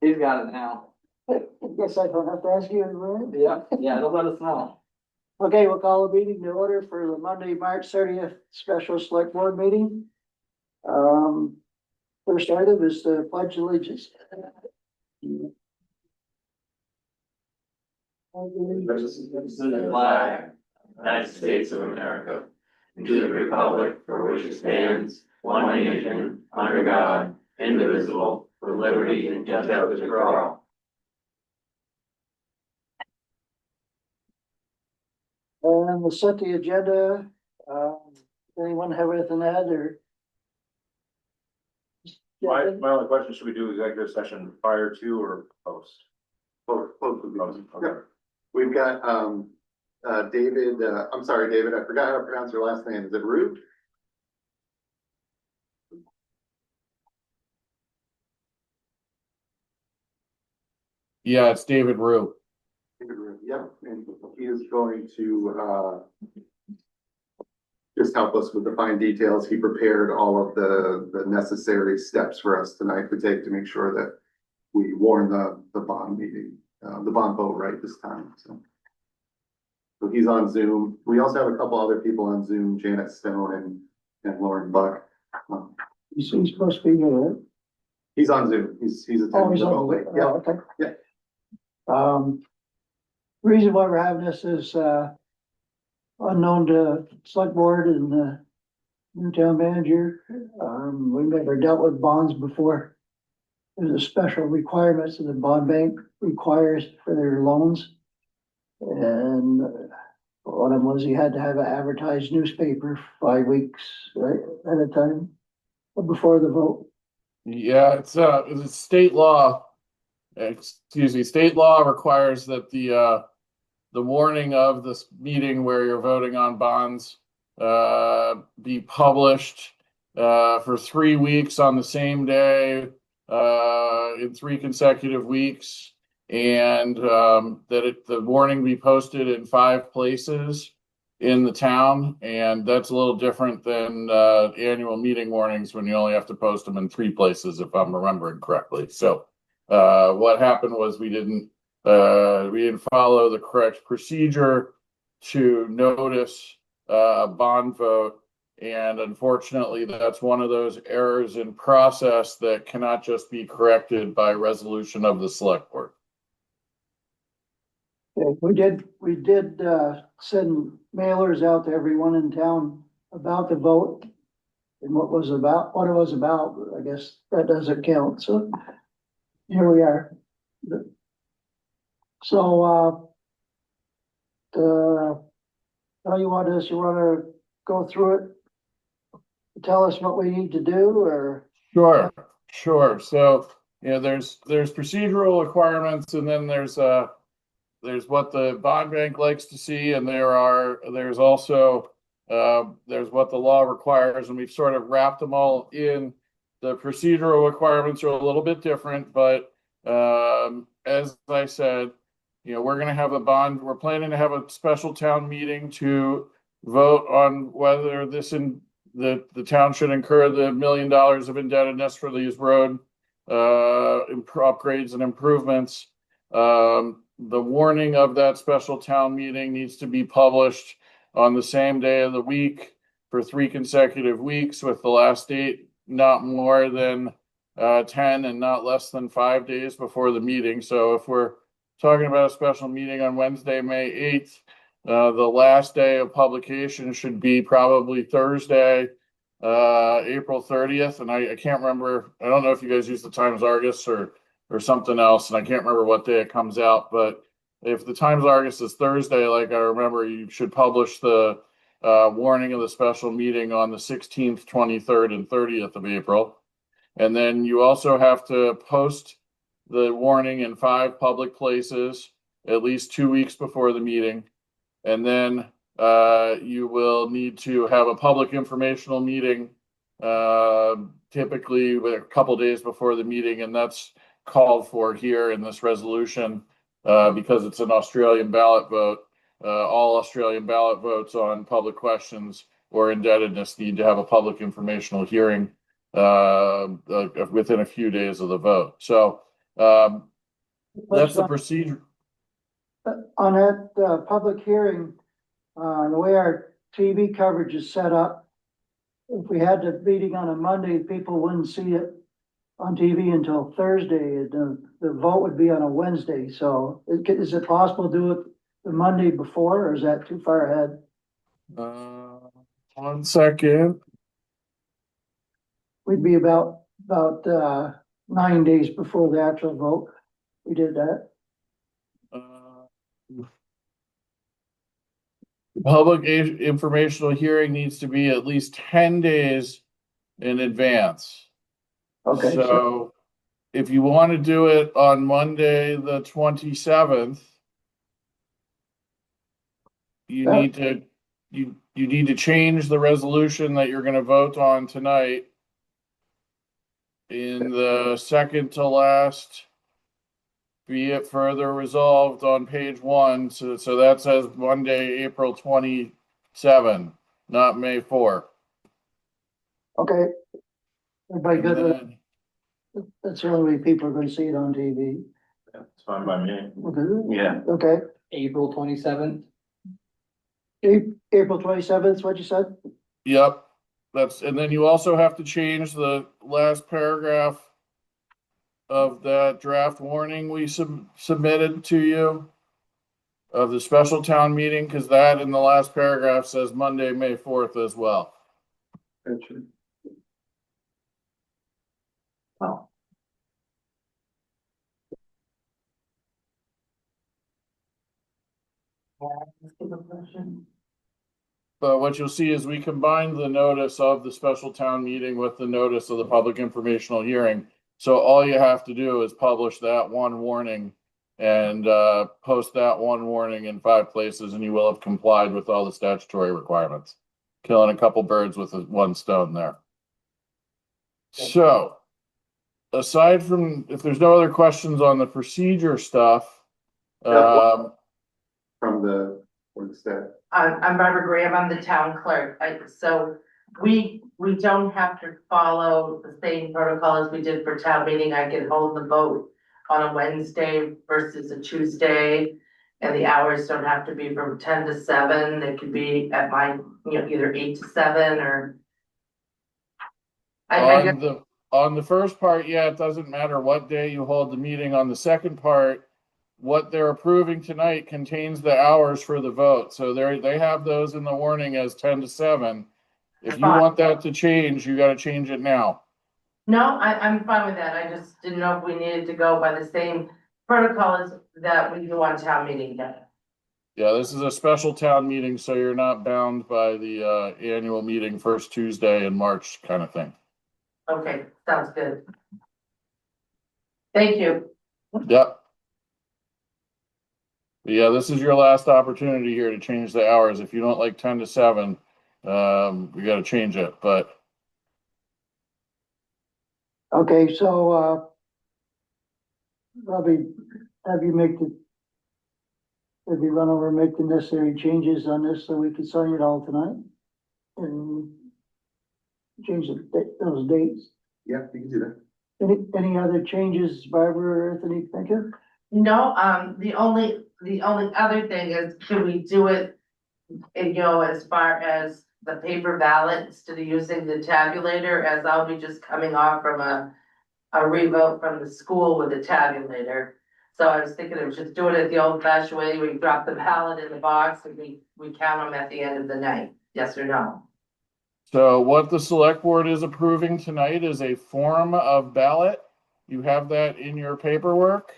He's got it now. I guess I don't have to ask you, right? Yeah, they'll let us know. Okay, we'll call the meeting to order for the Monday, March 30th special select board meeting. First item is the pledge allegiance. To the flag, United States of America, and to the republic for which it stands, one nation, under God, indivisible, with liberty and justice for all. And we'll set the agenda. Anyone have anything to add or? My only question, should we do executive session prior to or post? Post would be- Okay. Yep. We've got, David, I'm sorry, David, I forgot how to pronounce your last name. Is it Root? Yeah, it's David Rue. David Root, yep, and he is going to, just help us with the fine details. He prepared all of the necessary steps for us tonight to take to make sure that we warn the bond meeting, the bond vote right this time, so. So he's on Zoom. We also have a couple other people on Zoom, Janet Stone and Lauren Buck. He's supposed to be here, right? He's on Zoom. He's Oh, attending he's on. remotely. Yeah, Okay. Yeah. Reason why we're having this is, unknown to select board and the new town manager. We've never dealt with bonds before. There's a special requirements that the bond bank requires for their loans. And one of them was you had to have an advertised newspaper 5 weeks, right, at a time before the vote. Yeah, it's state law. Excuse me, state law requires that the warning of this meeting where you're voting on bonds be published for 3 weeks on the same day in 3 consecutive weeks, and that the warning be posted in 5 places in the town. And that's a little different than annual meeting warnings when you only have to post them in 3 places, if I'm remembering correctly. So what happened was we didn't follow the correct procedure to notice a bond vote. And unfortunately, that's one of those errors in process that cannot just be corrected by resolution of the select board. We did send mailers out to everyone in town about the vote and what it was about. I guess that doesn't count. So here we are. So, how you want us? You want to go through it? Tell us what we need to do, or? Sure. So, there's procedural requirements, and then there's what the bond bank likes to see, and there's also there's what the law requires, and we've sort of wrapped them all in. The procedural requirements are a little bit different, but as I said, we're going to have we're planning to have a special town meeting to vote on whether the town should incur the $1 million of indebtedness for these road upgrades and improvements. The warning of that special town meeting needs to be published on the same day of the week for 3 consecutive weeks, with the last date not more than 10 and not less than 5 days before the meeting. So if we're talking about a special meeting on Wednesday, May 8th, the last day of publication should be probably Thursday, April 30th. And I can't remember, I don't know if you guys use the Times Argus or something else, and I can't remember what day it comes out, but if the Times Argus is Thursday, like I remember, you should publish the warning of the special meeting on the 16th, 23rd, and 30th of April. And then you also have to post the warning in 5 public places at least 2 weeks before the meeting. And then you will need to have a public informational meeting typically a couple days before the meeting, and that's called for here in this resolution because it's an Australian ballot vote. All Australian ballot votes on public questions or indebtedness need to have a public informational hearing within a few days of the vote. So That's the procedure. On that, public hearing, the way our TV coverage is set up, if we had the meeting on a Monday, people wouldn't see it on TV until Thursday, and the vote would be on a Wednesday, so is it possible to do it the Monday before, or is that too far ahead? 1 second. We'd be about 9 days before the actual vote. We did that. Public informational hearing needs to be at least 10 days in advance. Okay, So if you want to do it on Monday, the 27th, you Yeah. need to, you need to change the resolution that you're going to vote on tonight in the second to last, be it further resolved on page 1. So that says Monday, April 27, not May 4. okay. Everybody And good with then- it? That's the only way people are gonna see it on TV. It's fine by me. Okay, Yeah. okay. April 27th. April 27th, what you said? Yep, and then you also have to change the last paragraph of that draft warning we submitted to you of the special town meeting, because that in the last paragraph says Monday, May 4th as well. Oh. But what you'll see is we combined the notice of the special town meeting with the notice of the public informational hearing. So all you have to do is publish that one warning and post that one warning in 5 places, and you will have complied with all the statutory requirements. Killing a couple birds with one stone there. So, aside from, if there's no other questions on the procedure stuff, From the staff. I'm Barbara Graham, I'm the town clerk, so we don't have to follow the same protocol as we did for town meeting. I can hold the vote on a Wednesday versus a Tuesday. And the hours don't have to be from 10 to 7, it could be at my, either 8 to 7 or. On the first part, yeah, it doesn't matter what day you hold the meeting. On the second part, what they're approving tonight contains the hours for the vote. So they have those in the warning as 10 to 7. If you want that to change, you got to change it now. No, I'm fine with that, I just didn't know if we needed to go by the same protocol as that we do on town meeting day. Yeah, this is a special town meeting, so you're not bound by the annual meeting first Tuesday in March kind of thing. Okay, sounds good. Thank you. Yep. But yeah, this is your last opportunity here to change the hours. If you don't like 10 to 7, we got to change it, but. Okay, so, Robbie, have you run over and make the necessary changes on this so we can sign it all tonight? And change those dates? Yeah, you can do that. Any other changes, Barbara or Anthony, think of? No, the only other thing is, can we do it, as far as the paper ballot instead of using the tabulator, as I'll be just coming off from a revote from the school with a tabulator. So I was thinking of just doing it the old fashioned way, we drop the ballot in the box and we count them at the end of the night, yes or no? So what the select board is approving tonight is a form of ballot. You have that in your paperwork.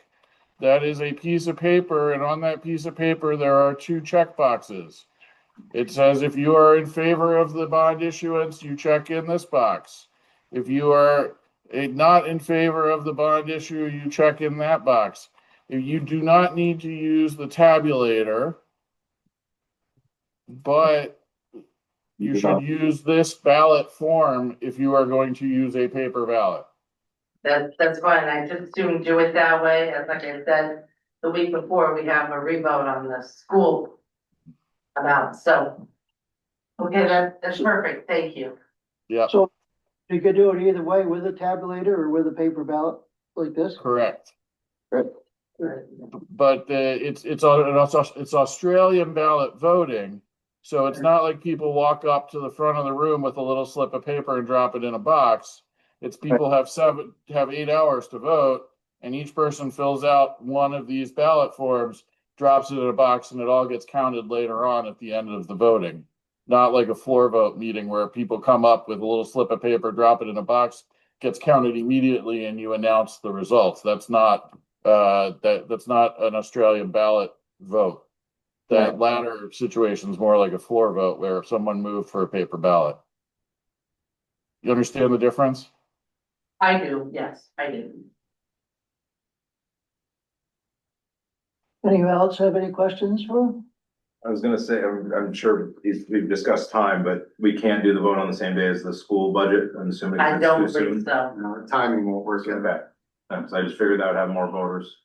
That is a piece of paper, and on that piece of paper, there are 2 check boxes. It says if you are in favor of the bond issuance, you check in this box. If you are not in favor of the bond issue, you check in that box. If you do not need to use the tabulator, but you should use this ballot form if you are going to use a paper ballot. That's fine, I just assumed do it that way, as like I said, the week before, we have a revote on the school amount, so. Okay, that's perfect, thank you. Yeah, So you could do it either way, with a tabulator or with a paper ballot like this? correct. But it's Australian ballot voting. So it's not like people walk up to the front of the room with a little slip of paper and drop it in a box. It's people have 8 hours to vote, and each person fills out one of these ballot forms, drops it in a box, and it all gets counted later on at the end of the voting. Not like a floor vote meeting where people come up with a little slip of paper, drop it in a box, gets counted immediately, and you announce the results. That's not an Australian ballot vote. That latter situation is more like a floor vote where someone moved for a paper ballot. You understand the difference? I do, yes, I do. Anyone else have any questions for him? I was gonna say, I'm sure we've discussed time, but we can't do the vote on the same day as the school budget, I'm assuming. I it's don't too think soon. so. Timing won't work yet. Okay, so I just figured that would have more voters.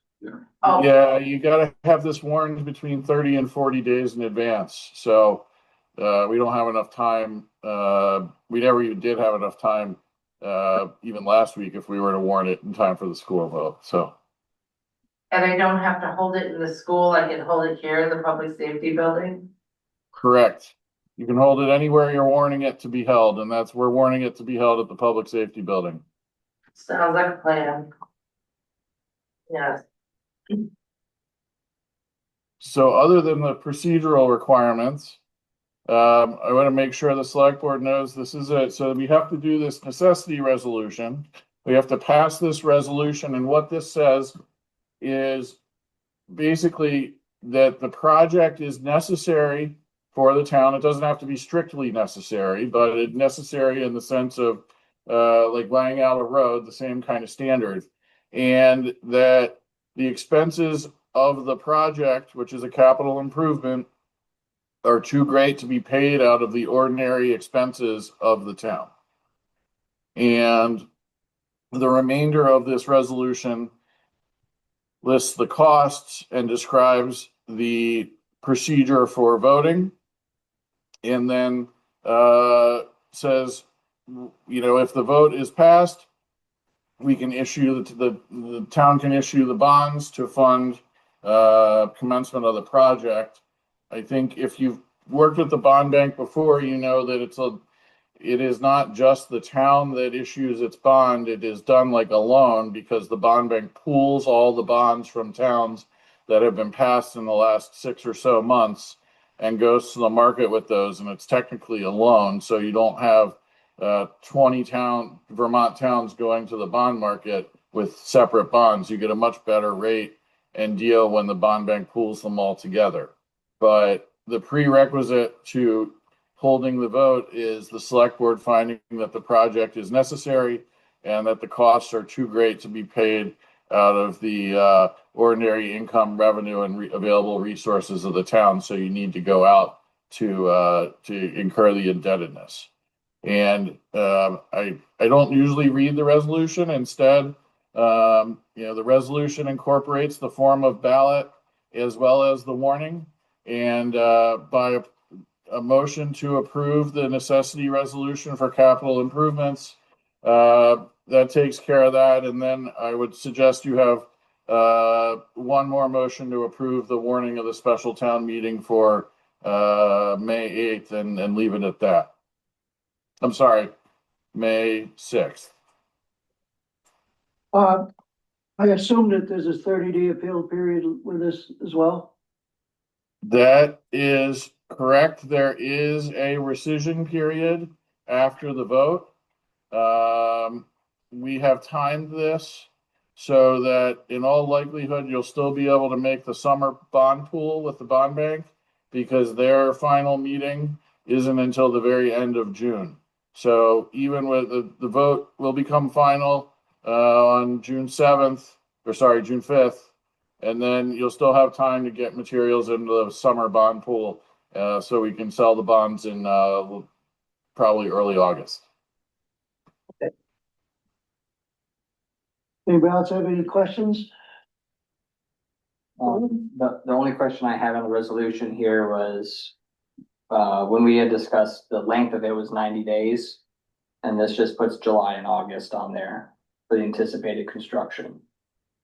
Oh, Yeah, you gotta have this warned between 30 and 40 days in advance. So we don't have enough time. We never even did have enough time even last week if we were to warn it in time for the school vote. So and I don't have to hold it in the school, I can hold it here in the public safety building? correct. You can hold it anywhere you're warning it to be held, and we're warning it to be held at the public safety building. Sounds like a plan. Yes. So other than the procedural requirements, I want to make sure the select board knows this is it. So we have to do this necessity resolution. We have to pass this resolution, and what this says is basically that the project is necessary for the town. It doesn't have to be strictly necessary, but it's necessary in the sense of like laying out a road, the same kind of standard, and that the expenses of the project, which is a capital improvement, are too great to be paid out of the ordinary expenses of the town. And the remainder of this resolution lists the costs and describes the procedure for voting, and then says, if the vote is passed, we can issue the town can issue the bonds to fund commencement of the project. I think if you've worked with the bond bank before, you know that it is not just the town that issues its bond. It is done like a loan because the bond bank pools all the bonds from towns that have been passed in the last 6 or so months and goes to the market with those. And it's technically a loan. So you don't have 20 Vermont towns going to the bond market with separate bonds. You get a much better rate and deal when the bond bank pools them all together. But the prerequisite to holding the vote is the select board finding that the project is necessary and that the costs are too great to be paid out of the ordinary income, revenue, and available resources of the town. So you need to go out to incur the indebtedness. And I don't usually read the resolution. Instead, the resolution incorporates the form of ballot as well as the warning. And by a motion to approve the necessity resolution for capital improvements, that takes care of that. And then I would suggest you have one more motion to approve the warning of the special town meeting for May 8th and leave it at that. I'm sorry, May 6th. I assume that there's a 30-day appeal period with this as well. That is correct. There is a rescission period after the vote. We have timed this so that in all likelihood, you'll still be able to make the summer bond pool with the bond bank because their final meeting isn't until the very end of June. So even with the vote will become final on June 5th. And then you'll still have time to get materials into the summer bond pool so we can sell the bonds in probably early August. Anybody else have any questions? The only question I have on the resolution here was, when we had discussed the length of it was 90 days, and this just puts July and August on there for the anticipated construction.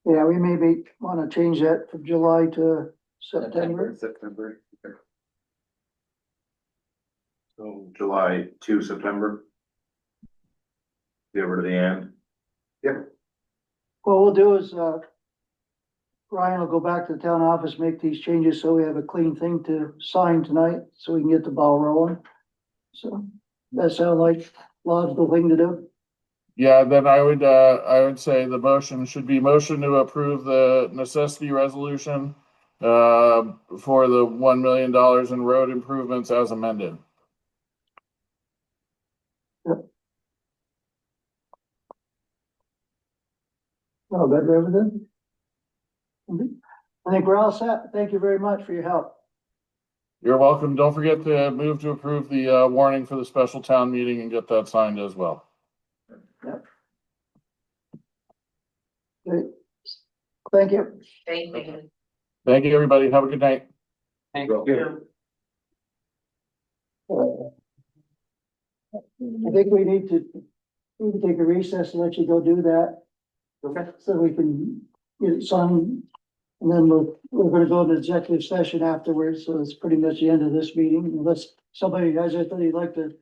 Yeah, we maybe wanna change that from July to September. September. Okay. So July to September. Get over to the end. What we'll do is, Ryan will go back to the town office, make these changes so we have a clean thing to sign tonight, so we can get the ball rolling. So, that sound like logical thing to do? Yeah, then I would say the motion should be motion to approve the necessity resolution for the $1 million in road improvements as amended. Oh, good, everything? I think we're all set. Thank you very much for your help. You're welcome. Don't forget to move to approve the warning for the special town meeting and get that signed as well. Great. Thank you. Thank you. Thank you, everybody. Have a good night. Thank you. I think we need to take a recess and let you go do that. Okay. So we can get it signed. And then we're gonna go into executive session afterwards, so it's pretty much the end of this meeting, unless somebody has anything you'd like to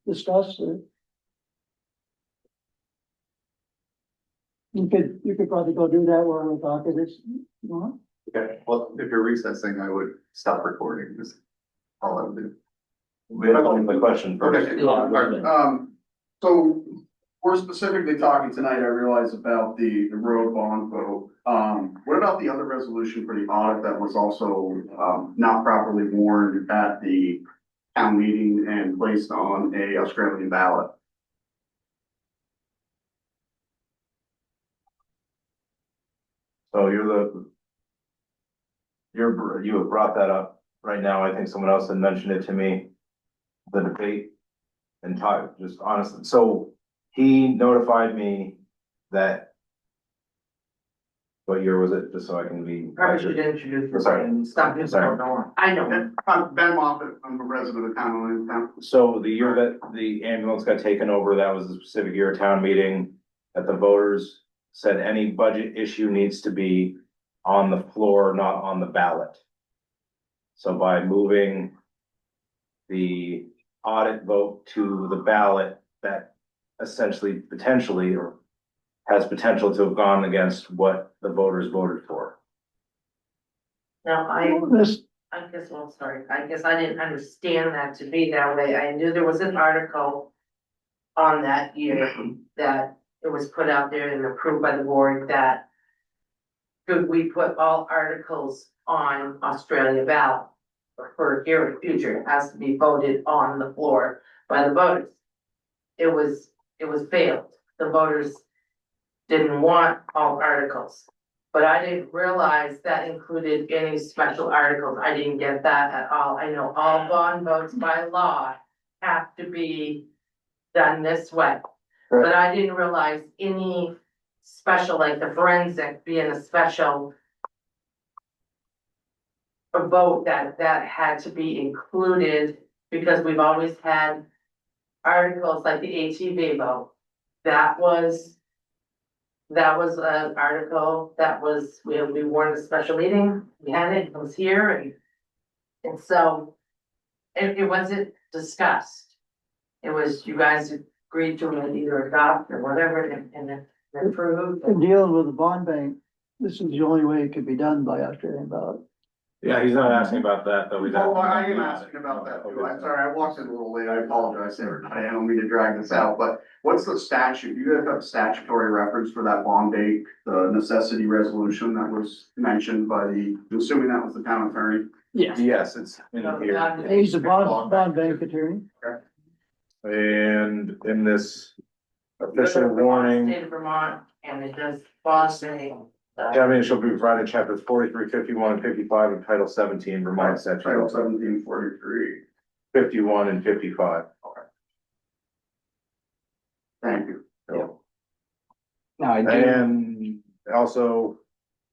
discuss or. You could probably go do that while we're talking, it's, you know. Okay, well, if you're recessing, I would stop recording, is all I would do. We have the question first. Okay. Yeah, right. So we're specifically talking tonight, I realize, about the road bond vote. What about the other resolution for the audit that was also, not properly warned at the town meeting and placed on a Australian ballot? So you have brought that up right now. I think someone else had mentioned it to me, the debate and talk, just honestly. So he notified me that, what year was it? Just so I can be. Probably should introduce the Sorry. and stop this Sorry. going on. I know. Ben Moffett, I'm a resident of the town of Williamstown. So the year that the ambulance got taken over, that was a specific year of town meeting that the voters said any budget issue needs to be on the floor, not on the ballot. So by moving the audit vote to the ballot, that essentially potentially or has potential to have gone against what the voters voted for. Now, This, I guess, well, sorry, I guess I didn't understand that to be that way. I knew there was an article on that year that it was put out there and approved by the board that could we put all articles on Australia ballot for here in future, it has to be voted on the floor by the voters. It was failed. The voters didn't want all articles. But I didn't realize that included any special articles. I didn't get that at all. I know all bond votes by law have to be done this way. But I didn't realize any special, like the forensic being a special vote that had to be included, because we've always had articles like the ATV vote. That was an article that was, we warned a special meeting, we had it was here and so it wasn't discussed. It was, you guys agreed to either adopt or whatever and approve. in dealing with the bond bank, this is the only way it could be done by Australian ballot. Yeah, he's not asking about that, though. He's Oh, I asking am about asking about that too. I'm sorry, I walked in a little late. I apologize, everybody. I don't mean to drag this out, but what's the statute? You guys have a statutory reference for that bond date, the necessity resolution that was mentioned by I'm assuming that was the town attorney? Yes. Yes, it's in here. He's a bond bank attorney. And in this official warning, State of Vermont, and it does Boston. I mean, she'll be provided chapters 43, 51, and 55 of Title 17 Vermont Title statute, 1743. 51 and 55. Thank you. So, No, I do, and also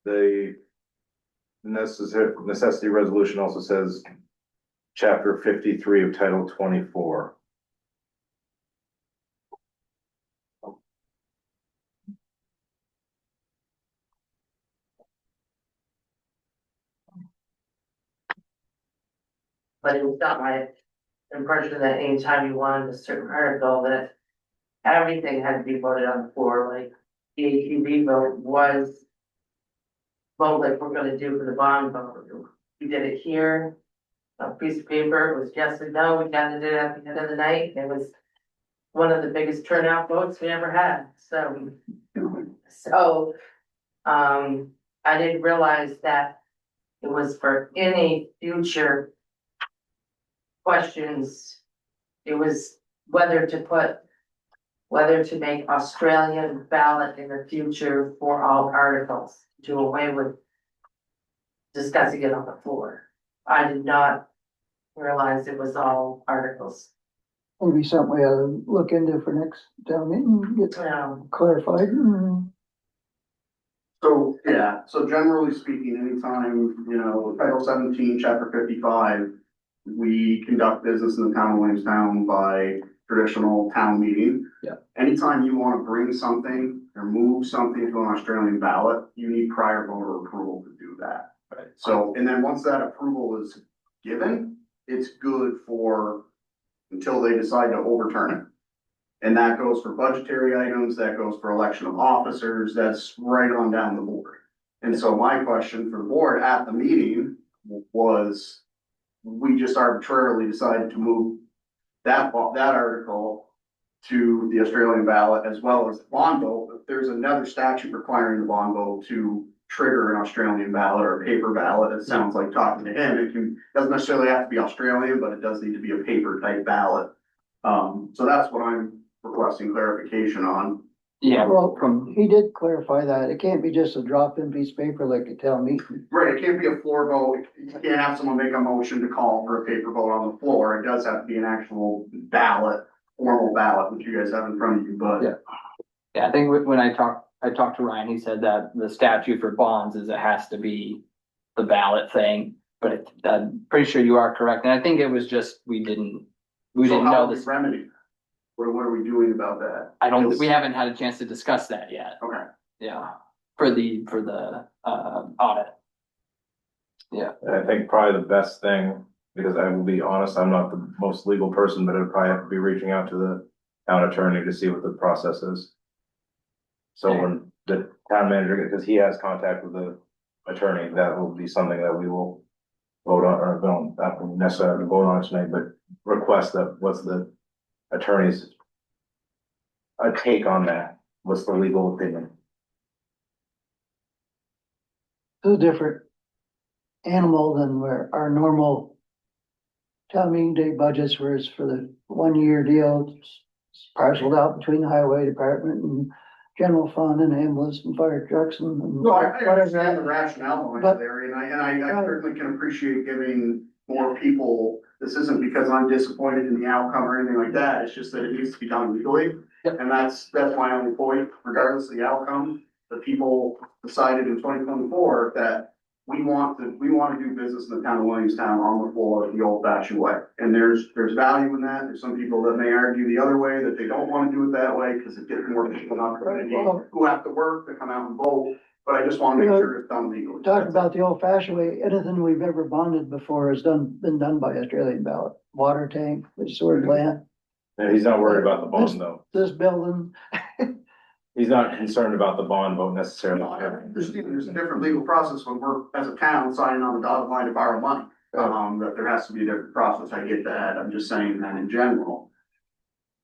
the necessity resolution also says chapter 53 of Title 24. but it was not my impression that anytime you wanted a certain article, that everything had to be voted on the floor, like the ATV vote was vote like we're gonna do for the bond vote. We did it here, a piece of paper, it was yes and no, we gathered it at the end of the night, it was one of the biggest turnout votes we ever had, so, I didn't realize that it was for any future questions. It was whether to make Australian ballot in the future for all articles, do away with discussing it on the floor. I did not realize it was all articles. Maybe something we ought to look into for next town meeting, get clarified. So, yeah, so generally speaking, anytime, you know, Title 17, Chapter 55, we conduct business in the town of Williamstown by traditional town meeting. Yeah. Anytime you want to bring something or move something to an Australian ballot, you need prior voter approval to do that. Right. So, and then once that approval is given, it's good for, until they decide to overturn it. And that goes for budgetary items, that goes for election of officers, that's right on down the board. And so my question for the board at the meeting was, we just arbitrarily decided to move that article to the Australian ballot as well as the bond vote. If there's another statute requiring the bond vote to trigger an Australian ballot or a paper ballot, it sounds like talking to him, doesn't necessarily have to be Australian, but it does need to be a paper type ballot. So that's what I'm requesting clarification on. Yeah, Well, from, he did clarify that. It can't be just a drop-in piece of paper like a town meeting. Right, it can't be a floor vote, you can't have someone make a motion to call for a paper vote on the floor, it does have to be an actual ballot, formal ballot, which you guys have in front of you, but. Yeah. yeah, I think when I talked to Ryan, he said that the statute for bonds is it has to be the ballot thing, but I'm pretty sure you are correct, and I think it was just, we didn't So know how do we this. remedy? What are we doing about that? We haven't had a chance to discuss that yet. Okay. Yeah, for the audit. Yeah, I think probably the best thing, because I will be honest, I'm not the most legal person, but I'd probably have to be reaching out to the town attorney to see what the process is. So when the town manager, because he has contact with the attorney, that will be something that we will vote on, or don't, not necessarily vote on tonight, but request that, what's the attorney's take on that? What's the legal opinion? It's a different animal than where our normal town meeting day budgets, whereas for the 1 year deal, it's parceled out between the highway department and general fund and ambulance and fire trucks and No, I understand the whatever. rationale behind But- it, Larry, and I certainly can appreciate giving more people, this isn't because I'm disappointed in the outcome or anything like that, it's just that it needs to be done legally. Yep. And that's my only point, regardless of the outcome, the people decided in 2024 that we want to do business in the town of Williamstown on the floor the old fashioned way. And there's value in that, there's some people that may argue the other way, that they don't wanna do it that way, because it gives more people an opportunity who have to work to come out and vote. But I just wanna make sure it's done legally. Talk about the old fashioned way, anything we've ever bonded before has been done by Australian ballot. Water tank, the sewer plant, And he's not worried about the bond though. this building. He's not concerned about the bond vote necessarily. There's a different legal process when we're, as a town, signing on the dotted line to borrow money. That there has to be a different process, I get that, I'm just saying that in general.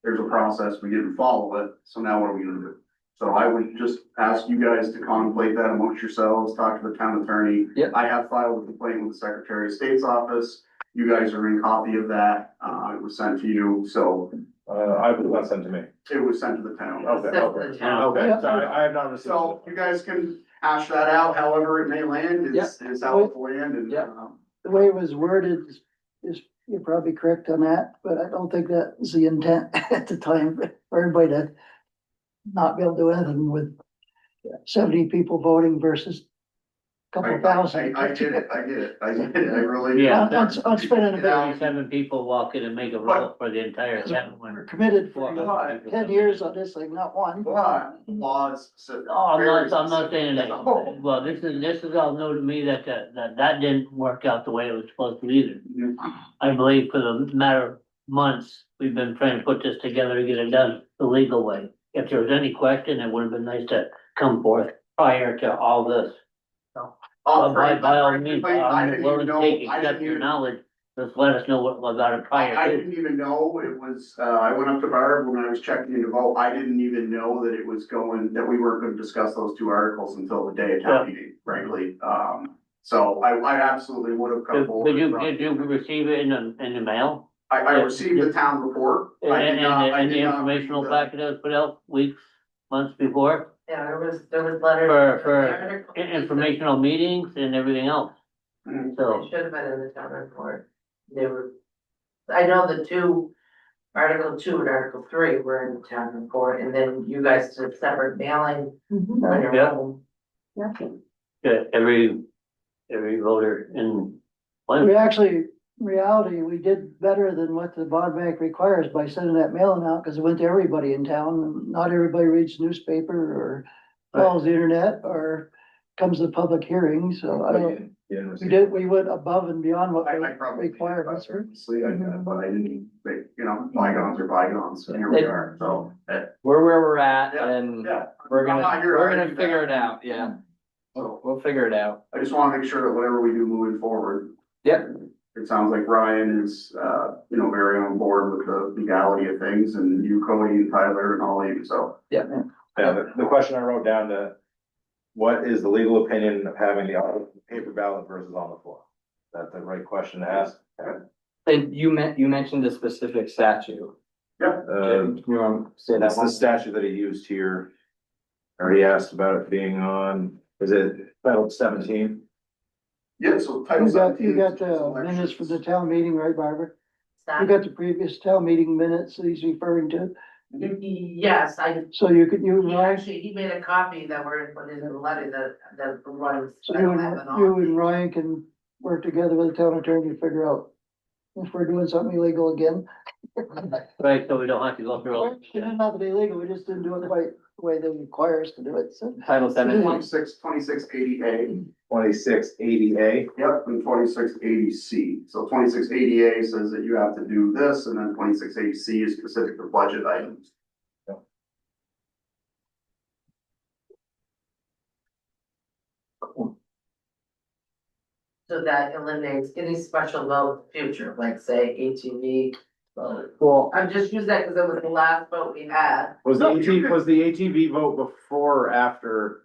There's a process, we didn't follow it, so now what are we gonna do? So I would just ask you guys to contemplate that amongst yourselves, talk to the town attorney. Yep. I have filed a complaint with the Secretary of State's office, you guys are in copy of that, it was sent to you, so I was not sent to me. it was sent to the town. Okay, Except for the town. okay, Yeah. sorry, I have not received. So you guys can hash that out, however it may land, is how it will land, and, Yep. The way it was worded is, you're probably correct on that, but I don't think that was the intent at the time for everybody to not be able to do anything with 70 people voting versus couple thousand. I get it, I really. Yeah. On spending a bit. 37 people walk in and make a roll for the entire town. We're committed for 10 years on this thing, not one. But laws. said Oh, very I'm not saying that, specific as a whole. well, this is all new to me that didn't work out the way it was supposed to either. I believe for the matter of months, we've been trying to put this together to get it done the legal way. If there was any question, it would have been nice to come forth prior to all this. By all means, I'm willing to take, accept your knowledge, just let us know what about it I prior to. didn't even know it was, I went up to Barb when I was checking in to vote, I didn't even know that it was going, that we weren't gonna discuss those two articles until the day of town meeting, frankly. So I absolutely would have come Did forward. did you receive it in the mail? I received the town report. I did not- I And the did not informational read the- packet that was put out weeks, months before, Yeah, there was letters. for informational meetings and everything else. Mhm. So, They should have been in the town report. They were, I know the two, Article 2 and Article 3 were in the town report, and then you guys did separate mailing on your Yeah. own. yeah, every voter in. We actually, in reality, we did better than what the bond bank requires by sending that mailing out, because it went to everybody in town. And not everybody reads newspaper or follows the internet or comes to public hearings, so I don't, we went above and beyond what I probably. required. Honestly, but I didn't, make, bygones are bygones, and here we are, so. We're where we're at Yeah, and Yeah. we're I'm not here to gonna argue figure that. it out, yeah. So We'll figure it out. I just wanna make sure that whatever we do moving forward, Yep, it sounds like Ryan is, very on board with the legality of things, and you, Cody, and Tyler, and all of you, so. yep. Yeah, the question I wrote down to, what is the legal opinion of having the paper ballot versus on the floor? Is that the right question to ask? And you mentioned a specific statute. Yeah. You want to say that That's the one? statute that he used here. I already asked about it being on, is it Title 17? Yeah, so Title You 17. got the minutes from the town meeting, right, Barbara? You got the previous town meeting minutes that he's referring to, Yes, so you could, you and he Ryan, actually, he made a copy that were put in the letter that runs. so you and Ryan can work together with the town attorney to figure out if we're doing something illegal again. Right, so we don't have to go through. all- It's not illegal, we just didn't do it quite the way they require us to do it, so. Title 17. 2680A, 2680A. yep, and 2680C. So 2680A says that you have to do this, and then 2680C is specific to budget items. So that eliminates any special vote in the future, like say ATV vote. Well, I'm just using that because it was the last vote we had. Was the No, you was the ATV vote before or after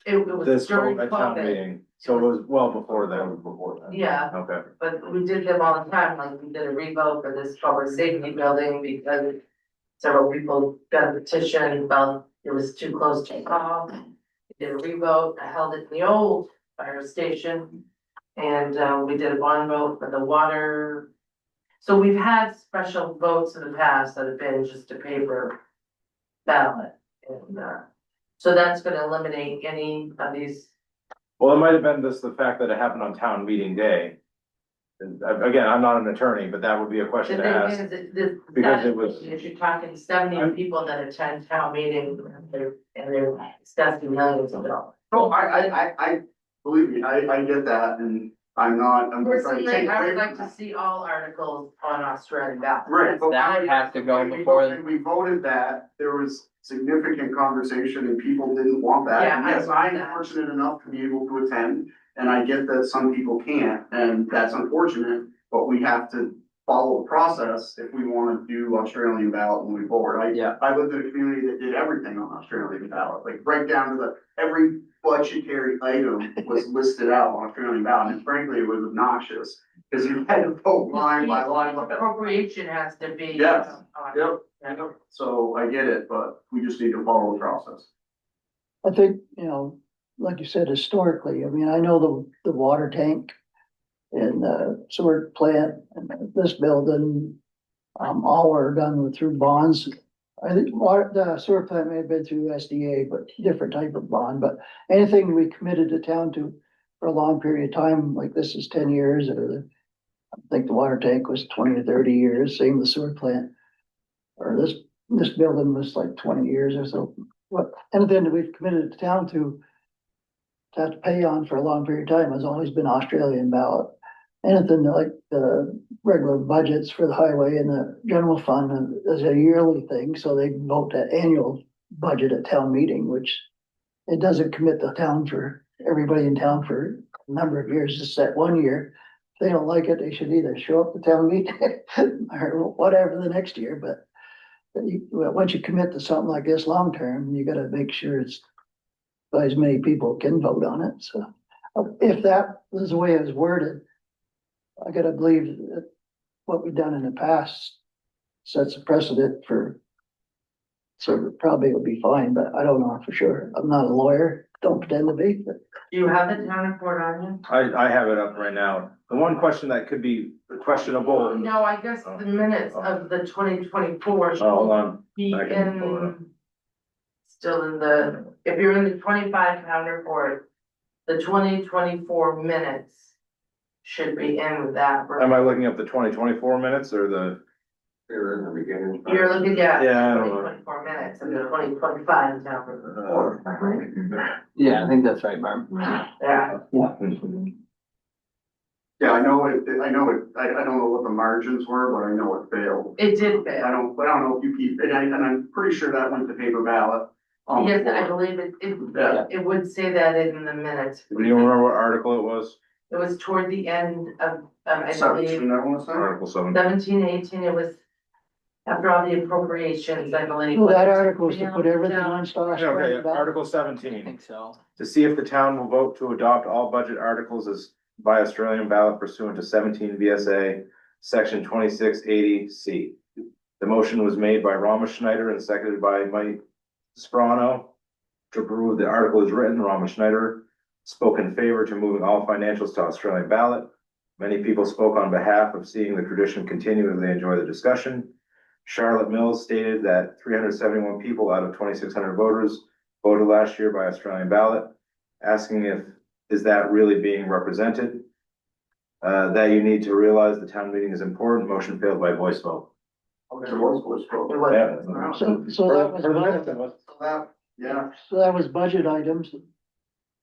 It was this during vote at town COVID. meeting? So it was well before that. Before that. Yeah, Okay. but we did them all the time, like we did a revote for this public safety building because several people got a petition about it was too close to call. We did a revote, I held it in the old fire station. And we did a bond vote for the water. So we've had special votes in the past that have been just a paper ballot. And so that's gonna eliminate any of these. Well, it might have been just the fact that it happened on town meeting day. And, again, I'm not an attorney, but that would be a The question thing to ask. is, that because it was- if you're talking 70 people that attend town meeting, and they're discussing millions of dollars. No, I, believe me, I get that, and I'm not trying to Personally, take I away would like from to that. see all articles on Australian ballot. Right, but that has to go when we before. voted- we voted that, there was significant conversation and people didn't want that. Yeah, And I yes, want I'm that. fortunate enough to be able to attend, and I get that some people can't, and that's unfortunate, but we have to follow the process if we wanna do Australian ballot moving forward. Yeah. I lived in a community that did everything on Australian ballot, like right down to every budgetary item was listed out on Australian ballot, and frankly, it was obnoxious, cause you had to vote line by line. Appropriation has to be. Yes. Yeah. Yep, so I get it, but we just need to follow the process. I think, like you said, historically, I mean, I know the water tank and the sewer plant and this building, all were done through bonds. I think the sewer plant may have been through SDA, but different type of bond, but anything we committed the town to for a long period of time, like this is 10 years, or I think the water tank was 20 to 30 years, same with the sewer plant. Or this building was like 20 years or so. What, anything that we've committed the town to have to pay on for a long period of time has always been Australian ballot. Anything like the regular budgets for the highway and the general fund is a yearly thing, so they vote that annual budget at town meeting, which it doesn't commit the town for, everybody in town for a number of years, just that 1 year. If they don't like it, they should either show up to town meeting or whatever the next year, but once you commit to something like this long-term, you gotta make sure it's by as many people can vote on it, so. If that was the way it was worded, I gotta believe that what we've done in the past sets a precedent for. So probably would be fine, but I don't know for sure. I'm not a lawyer, don't pretend to be, but. Do you have the town report on you? I have it up right now. The one question that could be questionable. No, I guess the minutes of the 2024. Oh, hold on. Be I can pull it up. in. Still in the, if you're in the 25 town report, the 2024 minutes should be in that. Am I looking up the 2024 minutes or the? They're in the beginning. You're looking at Yeah, I don't know. 2024 minutes and the 2025 town report. Yeah, I think that's right, Barb. Yeah. Yeah, I know it, I don't know what the margins were, but I know it failed. It did I fail. don't know if you keep, and I'm pretty sure that went to paper ballot. Yes, I believe Yeah. it would say that in the minutes. Do you remember what article it was? It was toward the end of, I Seventeen, believe, I wanna say. Article 7. 17, 18, it was after all the appropriations, I believe. Well, that article is to put everything on Okay, Australian ballot. Article I 17. think so. To see if the town will vote to adopt all budget articles as by Australian ballot pursuant to 17 VSA, section 2680C. The motion was made by Rama Schneider and seconded by Mike Sprono. To approve the article is written, Rama Schneider spoke in favor to moving all financials to Australian ballot. Many people spoke on behalf of seeing the tradition continue as they enjoy the discussion. Charlotte Mills stated that 371 people out of 2,600 voters voted last year by Australian ballot, asking if, is that really being represented? That you need to realize the town meeting is important, motion failed by voice vote. Okay, it was spoke. It was. Yeah. So that was, So that, yeah, so that was budget items.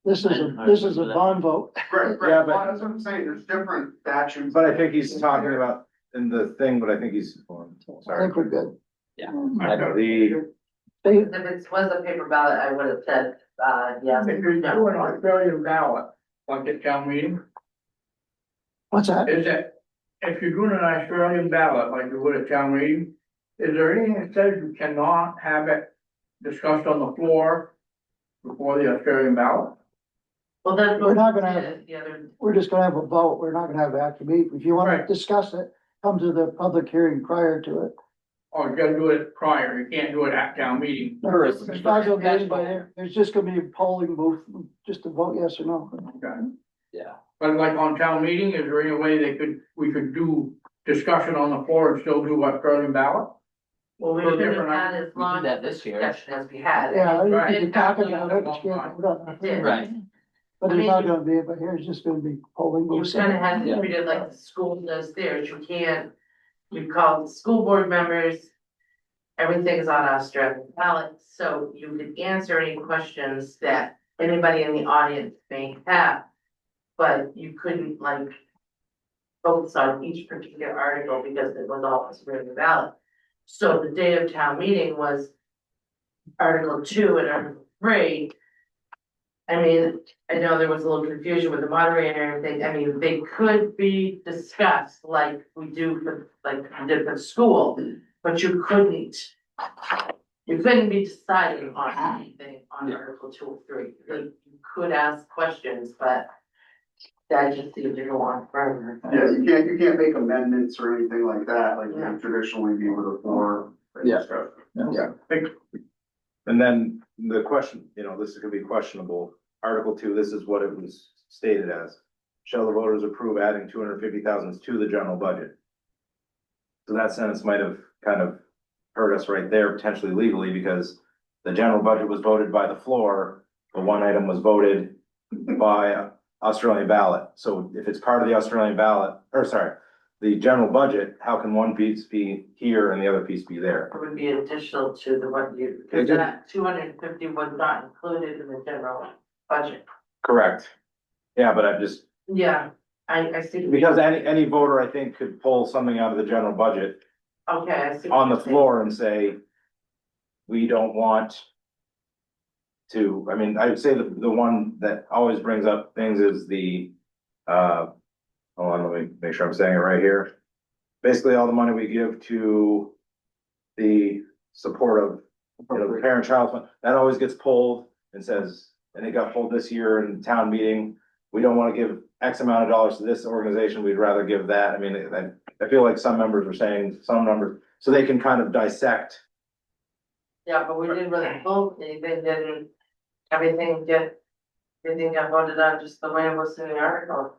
This is a bond vote. great, great. Yeah, but- Well, that's what I'm saying, there's different statutes. But I think he's talking about in the thing, but I think he's, I sorry. think we're good. Yeah. The, They, If it was a paper ballot, I would have said, yes. If you're doing an Australian ballot, like at town meeting, what's that? is that, if you're doing an Australian ballot like you would at town meeting, is there anything that says you cannot have it discussed on the floor before the Australian ballot? Well, that's We're what not we gonna did have- at the other, We're just gonna have a vote. We're not gonna have active meeting. If you wanna Right. discuss it, come to the public hearing prior to it. Or you gotta do it prior, you can't do it at town meeting? There's not gonna be anybody there. There's just gonna be a polling booth, just to vote yes or no. Okay. Yeah. But like on town meeting, is there any way we could do discussion on the floor and still do Australian ballot? well, we Well, should have different, had as we long did that as the this year. discussion as we had. Yeah, you Right. can talk about it, but you can't vote on It it. did. Right. But there's not gonna be, but here's just gonna be polling You booths. kind of had to Yeah. treat it like the school does theirs, you can't, you call the school board members. Everything's on Australian ballot, so you could answer any questions that anybody in the audience may have. But you couldn't like focus on each particular article because it was all Australian ballot. So the day of town meeting was Article 2 and Article 3. I mean, I know there was a little confusion with the moderator and everything, I mean, they could be discussed like we do for, like we did for school, but you couldn't. You couldn't be deciding on anything on Yeah. Article 2 or 3, like, you could ask questions, but that just seemed to go on forever. Yeah, you can't make amendments or anything like that, like you traditionally do with a floor. Yeah. Yeah. and then the question, this is gonna be questionable. Article 2, this is what it was stated as. Shall the voters approve adding 250,000 to the general budget? So that sentence might have kind of hurt us right there, potentially legally, because the general budget was voted by the floor, but one item was voted by Australian ballot. So if it's part of the Australian ballot, or sorry, the general budget, how can one piece be here and the other piece be there? It would be additional to the what you, because that 250 was not included in the general budget. Correct. Yeah, but I'm just, Yeah, I see. because any voter, I think, could pull something out of the general budget Okay, I see. what on the you're saying. floor and say, we don't want to, I mean, I would say the one that always brings up things is the, hold on, let me make sure I'm saying it right here. Basically, all the money we give to the support of, you know, the parent-child fund, that always gets pulled and says, and it got pulled this year in town meeting. We don't want to give X amount of dollars to this organization, we'd rather give that. I mean, I feel like some members are saying some numbers, so they can kind of dissect. Yeah, but we didn't really vote anything, didn't, everything got voted on just the way it was in the article.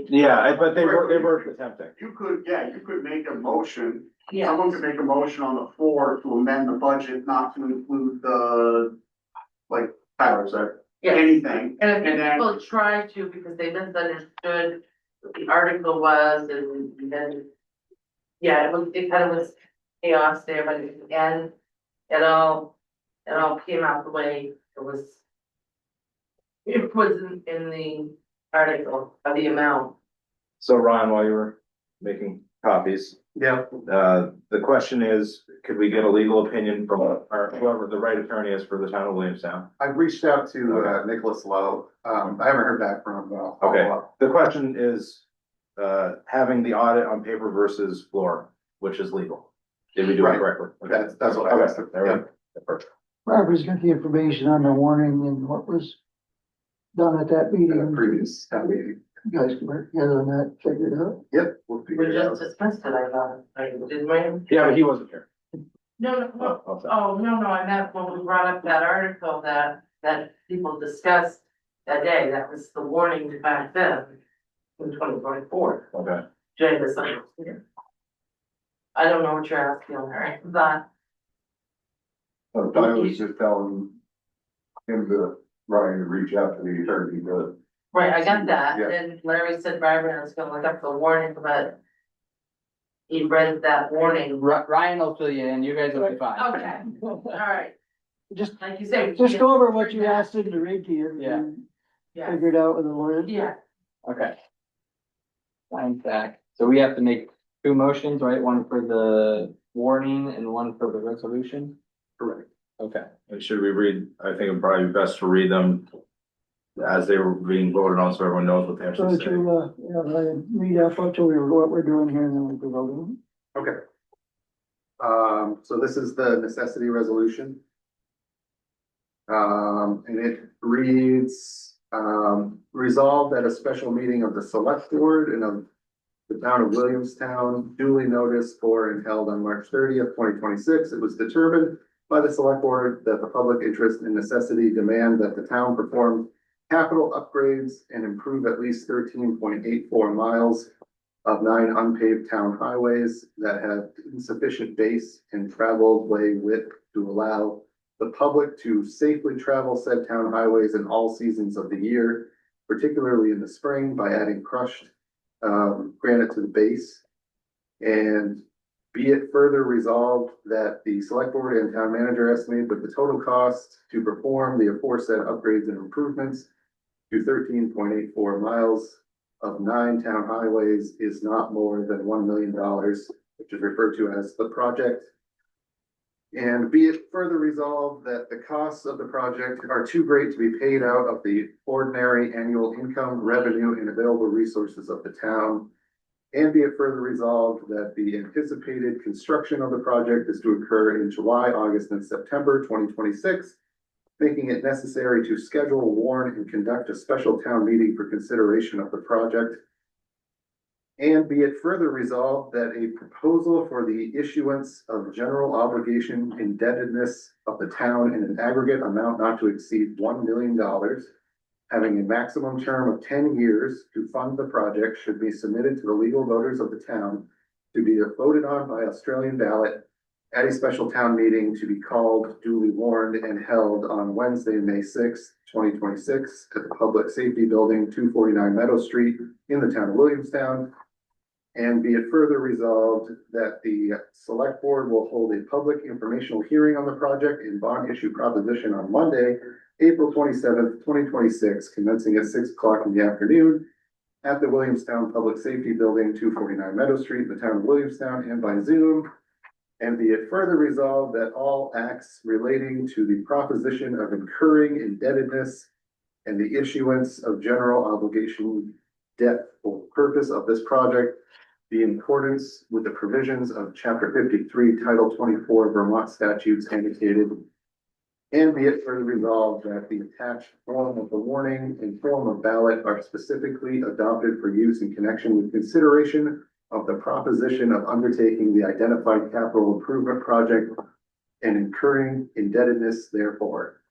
Yeah, but they were attempting. You could make a motion, Yeah, someone could make a motion on the floor to amend the budget not to include the, like, Tyler said, yeah, anything. and if And then- people try to, because they misunderstood what the article was, and then, yeah, it kind of was chaos there, but at the end, it all came out the way it was. It was in the article of the amount. So Ron, while you were making copies, Yeah, the question is, could we get a legal opinion from our, whoever the right attorney is for the town of Williamstown? I've reached out to, Nicholas Lowe. I haven't heard back from him, but I'll follow Okay. up. The question is, having the audit on paper versus floor, which is legal? Did we do it Right. correctly? That's what I asked him. Okay, there we go. Perfect. Barbara's got the information on the warning and what was done at that In a meeting. previous town meeting. You guys can work together on that, figure it out. Yep, we'll figure We it out. just discussed it, I thought, didn't we? Yeah, but he wasn't here. No, Oh, okay. no, I meant when we brought up that article that people discussed that day, that was the warning back then in 2024. Okay. Jay was like, I don't know what you're asking her, but I was just telling him to, Ryan, to reach out to the attorney, but right, I got that, Yeah. and Larry said Barbara was gonna look up the warning, but he read that warning. Ryan will fill you in, you guys will be fine. Okay, all right, Just, like you said. just go over what you asked him to read to you. Yeah. and Yeah, Figure it out with the lawyer. yeah, Okay. Ryan's back, so we have to make two motions, right? One for the warning and one for the resolution? correct. Okay. And should we read, I think it'd probably be best to read them as they were being voted on, so everyone knows what they So actually that say. you, read out what we're doing here and then we'll go voting. Okay. So this is the necessity resolution. And it reads, resolved at a special meeting of the Selectboard and of the town of Williamstown, duly noticed for and held on March 30th, 2026, it was determined by the Selectboard that the public interest and necessity demand that the town perform capital upgrades and improve at least 13.84 miles of 9 unpaved town highways that have insufficient base and traveled way width to allow the public to safely travel said town highways in all seasons of the year, particularly in the spring, by adding crushed granite to the base. And be it further resolved that the select board and town manager estimate that the total cost to perform the aforesaid upgrades and improvements to 13.84 miles of 9 town highways is not more than $1 million, which is referred to as the project. And be it further resolved that the costs of the project are too great to be paid out of the ordinary annual income, revenue, and available resources of the town. And be it further resolved that the anticipated construction of the project is to occur in July, August, and September 2026, making it necessary to schedule, warn, and conduct a special town meeting for consideration of the project. And be it further resolved that a proposal for the issuance of general obligation indebtedness of the town in an aggregate amount not to exceed $1 million, having a maximum term of 10 years to fund the project, should be submitted to the legal voters of the town to be voted on by Australian ballot at a special town meeting to be called, duly warned, and held on Wednesday, May sixth, 2026, at the Public Safety Building, 249 Meadow Street, in the town of Williamstown. And be it further resolved that the select board will hold a public informational hearing on the project and bond issue proposition on Monday, April 27th, 2026, commencing at 6 o'clock in the afternoon at the Williamstown Public Safety Building, 249 Meadow Street, in the town of Williamstown, and by Zoom. And be it further resolved that all acts relating to the proposition of incurring indebtedness and the issuance of general obligation debt for purpose of this project be in accordance with the provisions of Chapter 53, Title 24 Vermont statutes annotated. And be it further resolved that the attached form of the warning and form of ballot are specifically adopted for use in connection with consideration of the proposition of undertaking the identified capital improvement project and incurring indebtedness therefore.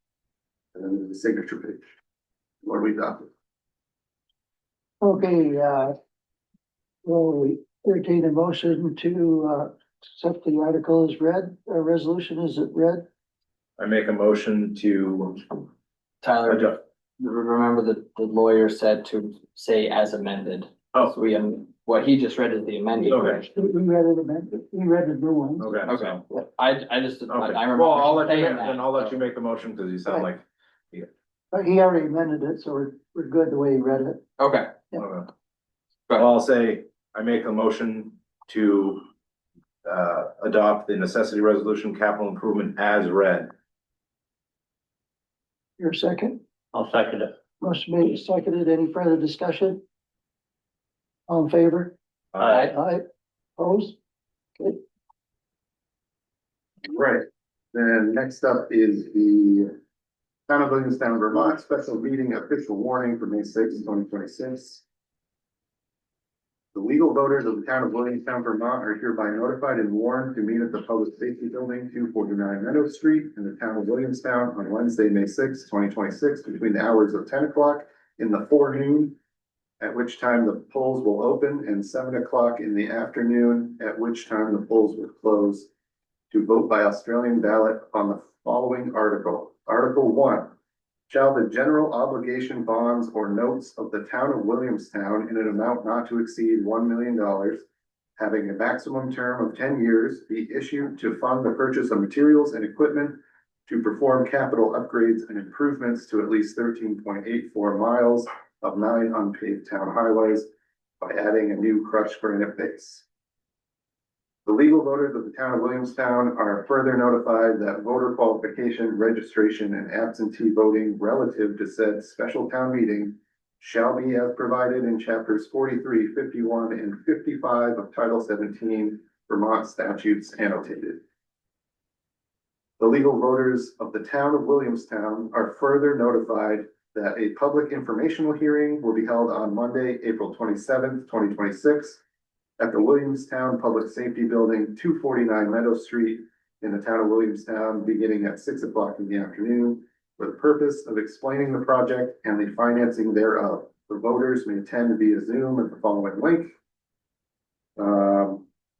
And then the signature page. What we adopted. Okay, well, we entertain a motion to, accept the article as read, resolution as it read. I make a motion to Tyler, adopt. remember that the lawyer said to say as amended. Oh. So what he just read is the amended Okay. version. We read it amended, we read the new one. Okay. Okay, so- I just, Okay, I well, remember I'll let you, saying that. then I'll let you make the motion, because you sound like. But he already amended it, so we're good the way he read it. Okay, Okay. Well, I'll say, I make a motion to adopt the necessity resolution capital improvement as read. Your second, I'll second it. motion made, seconded, any further discussion? All in favor? Aye. Aye, opposed? Right, then next up is the Town of Williamstown, Vermont, special meeting official warning for May sixth, 2026. The legal voters of the town of Williamstown, Vermont are hereby notified and warned to meet at the Public Safety Building, 249 Meadow Street, in the town of Williamstown on Wednesday, May sixth, 2026, between the hours of 10 o'clock in the forenoon, at which time the polls will open, and 7 o'clock in the afternoon, at which time the polls will close, to vote by Australian ballot on the following article. Article 1. Shall the general obligation bonds or notes of the town of Williamstown in an amount not to exceed $1 million, having a maximum term of 10 years, be issued to fund the purchase of materials and equipment to perform capital upgrades and improvements to at least 13.84 miles of 9 unpaved town highways by adding a new crushed granite base. The legal voters of the town of Williamstown are further notified that voter qualification, registration, and absentee voting relative to said special town meeting shall be as provided in chapters 43, 51, and 55 of Title 17 Vermont statutes annotated. The legal voters of the town of Williamstown are further notified that a public informational hearing will be held on Monday, April 27th, 2026, at the Williamstown Public Safety Building, 249 Meadow Street, in the town of Williamstown, beginning at 6 o'clock in the afternoon, for the purpose of explaining the project and the financing thereof. The voters may attend via Zoom at the following link.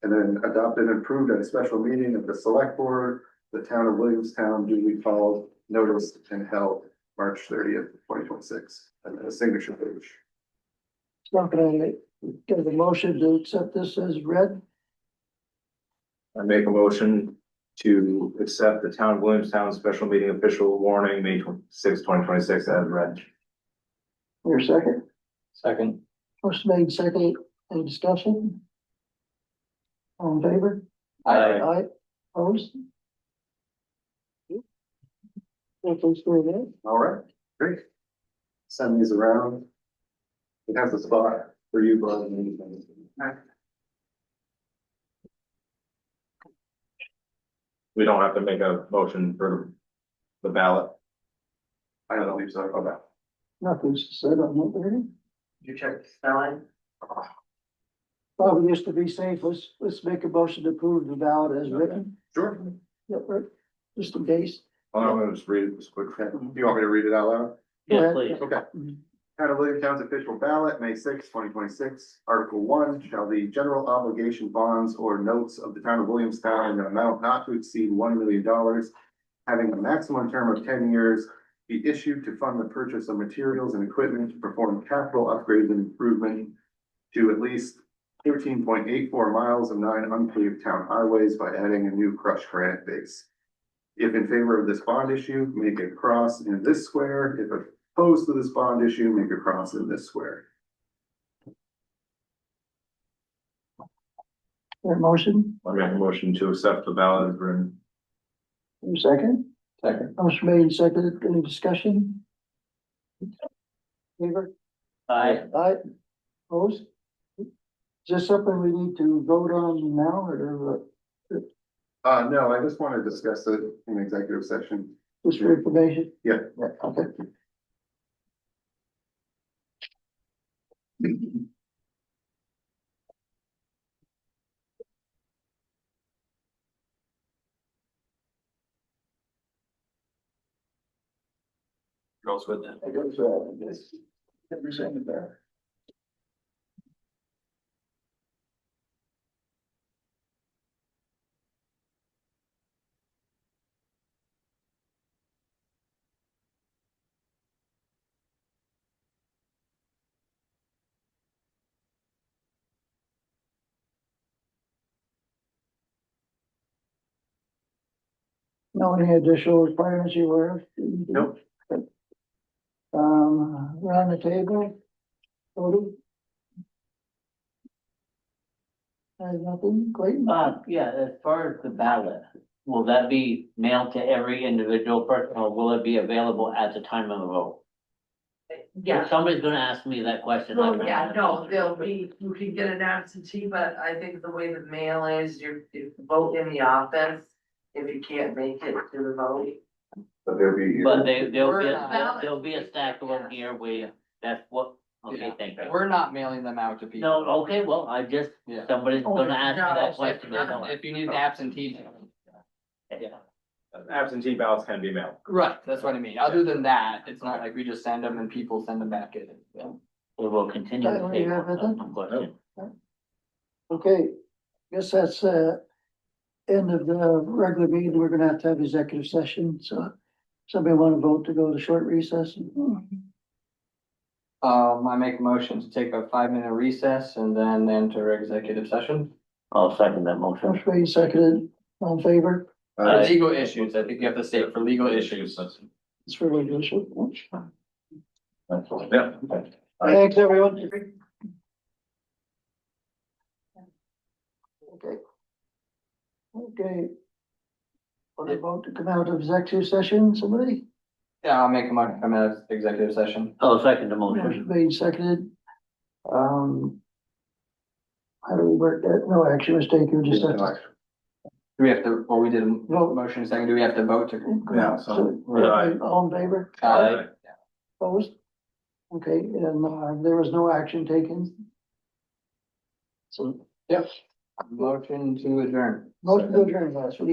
And then adopted and approved at a special meeting of the select board, the town of Williamstown, duly called, noticed, and held March 30th, 2026, and then a signature page. It's not gonna get the motion to accept this as read. I make a motion to accept the town of Williamstown special meeting official warning, May 26, 2026, as read. Your second, second, motion made, second, any discussion? All in favor? Aye, opposed? Thanks for that. All right, great. Send these around. It has a spot for you, brother. We don't have to make a motion for the ballot. I don't believe so. Okay. Nothing's said on that, really. Did you check the spelling? Probably just to be safe, let's make a motion to approve the ballot as written. Sure. Yep, right, just in case. I'm gonna just read it just quick. Do you want me to read it out loud? Go Yes, ahead. please. Okay. Town of Williamstown's official ballot, May 6, 2026. Article 1, shall the general obligation bonds or notes of the town of Williamstown in an amount not to exceed $1 million, having a maximum term of 10 years, be issued to fund the purchase of materials and equipment to perform capital upgrades and improvement to at least 13.84 miles of 9 unpaved town highways by adding a new crushed granite base. If in favor of this bond issue, make a cross in this square. If opposed to this bond issue, make a cross in this square. Their motion, I make a motion to accept the ballot as written. your second, Second. motion made and seconded, any discussion? Favor? Aye. Aye, opposed? Is this something we need to vote on now, or No, I just want to discuss it in executive session. just for information? Yeah. Okay. Goes with that. It goes, this, everything there. No, any additional requirements you were? Nope. Around the table, Cody? Has nothing, Clayton? Yeah, as far as the ballot, will that be mailed to every individual person, or will it be available at the time of the vote? Yeah, Somebody's gonna ask me that question. well, yeah, no, there'll be, you can get an absentee, but I think the way the mail is, you vote in the office. If you can't make it to the vote. But there'll be. But there'll be, We're not- there'll be a stack of them here where, that's what, okay, Yeah. thank you. We're not mailing them out to people. No, okay, well, I just, Yeah. somebody's gonna ask me that No, question. I know. If you need absentee. Yeah. Absentee ballots can be mailed. Right, that's what I mean. Other than that, it's not like we just send them and people send them back in. Yeah. We will continue Okay, to well, take you have one nothing? question. Okay, guess that's, end of the regular meeting, we're gonna have executive session, so. Somebody wanna vote to go to short recess? I make a motion to take a 5-minute recess and then enter executive session. I'll second that motion. Motion made, seconded, all in favor? For legal issues, I think you have to state for legal issues. It's for resolution. Yeah. Thanks, everyone. Okay. Okay. Want to vote to come out of executive session, somebody? Yeah, I'll make a motion, I'm at executive session. I'll second the Motion motion. made, seconded. How do we work that? No action was taken, just. Do we have to, well, we did a motion second, do we have to vote to? Yeah, So, all in favor? Aye. Opposed? Okay, and, there was no action taken. So, Yep. Motion to adjourn. motion to adjourn, that's what